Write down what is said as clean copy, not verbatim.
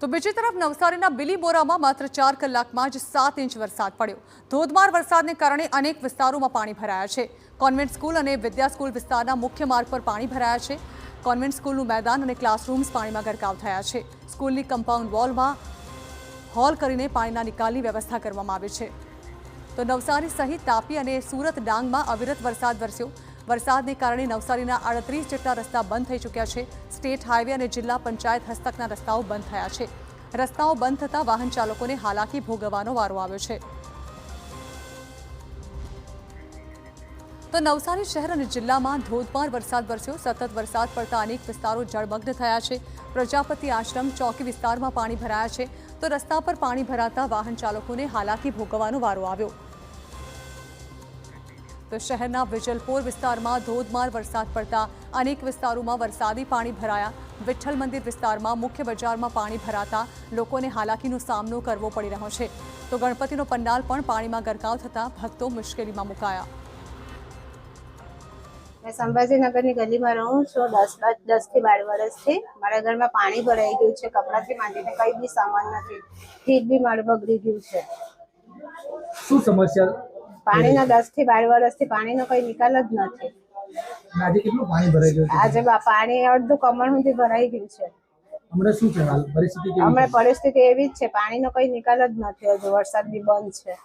તો બીજી તરફ નવસારીના બિલીબોરામાં માત્ર 4 કલાકમાં જ 7 ઇંચ વરસાદ પડ્યો। ધોધમાર વરસાદને કારણે અનેક વિસ્તારોમાં પાણી ભરાયા છે। કોન્વેન્ટ સ્કૂલ અને વિદ્યા સ્કૂલ વિસ્તારના મુખ્ય માર્ગ પર પાણી ભરાયા છે। કોન્વેન્ટ સ્કૂલનું મેદાન અને ક્લાસરૂમ્સ પાણીમાં ગરકાવ થયા છે। સ્કૂલની કમ્પાઉન્ડ વોલમાં હોલ કરીને પાણીના નિકાલની વ્યવસ્થા કરવામાં આવી છે। તો નવસારી સહિત તાપી અને સુરત ડાંગમાં અવિરત વરસાદ વરસ્યો। વરસાદને કારણે નવસારીના 38 જેટલા રસ્તા બંધ થઈ ચૂક્યા છે। સ્ટેટ હાઈવે અને જિલ્લા પંચાયત હસ્તકના રસ્તાઓ બંધ થયા છે। રસ્તાઓ બંધ થતાં વાહન ચાલકોને હાલાકી ભોગવવાનો વારો આવ્યો છે। તો નવસારી શહેર અને જિલ્લામાં ધોધમાર વરસાદ વરસ્યો। સતત વરસાદ પડતા અનેક વિસ્તારો જળમગ્ન થયા છે। પ્રજાપતિ આશ્રમ ચોકી વિસ્તારમાં પાણી ભરાયા છે, તો રસ્તા પર પાણી ભરાતા વાહન ચાલકોને હાલાકી ભોગવવાનો વારો આવ્યો। તો શહેરના વિજલપોર વિસ્તારમાં ધોધમાર વરસાદ પડતા અનેક વિસ્તારોમાં વરસાદી પાણી ભરાયા। વિઠ્ઠલ મંદિર વિસ્તારમાં મુખ્ય બજારમાં પાણી ભરાતા લોકોને હાલાકીનો સામનો કરવો પડી રહ્યો છે। તો ગણપતિનો પંડાલ પણ પાણીમાં ગરકાવ થતા ભક્તો મુશ્કેલીમાં મુકાયા। मैं संभाजीनगर ની ગલીમાં રહું છું। 10 થી 12 વર્ષથી મારા ઘરમાં પાણી ભરાઈ ગયું છે। કપડાથી માંડીને કઈ બી સામાન નથી, ફ્રીજ બી મારું બગડી ગયું છે। શું સમસ્યા? પાણીના 10 થી 12 વર્ષથી પાણીનો કઈ નિકાલ જ નથી। આજે કેટલું પાણી ભરાઈ ગયું છે? આજે પાણી અડધું કમર સુધી ભરાઈ ગયું છે। હમણાં શું છે હાલ પરિસ્થિતિ કેવી છે? હમણાં પરિસ્થિતિ એવી જ છે, પાણીનો કઈ નિકાલ જ નથી। હજુ વરસાદ બી બંધ છે।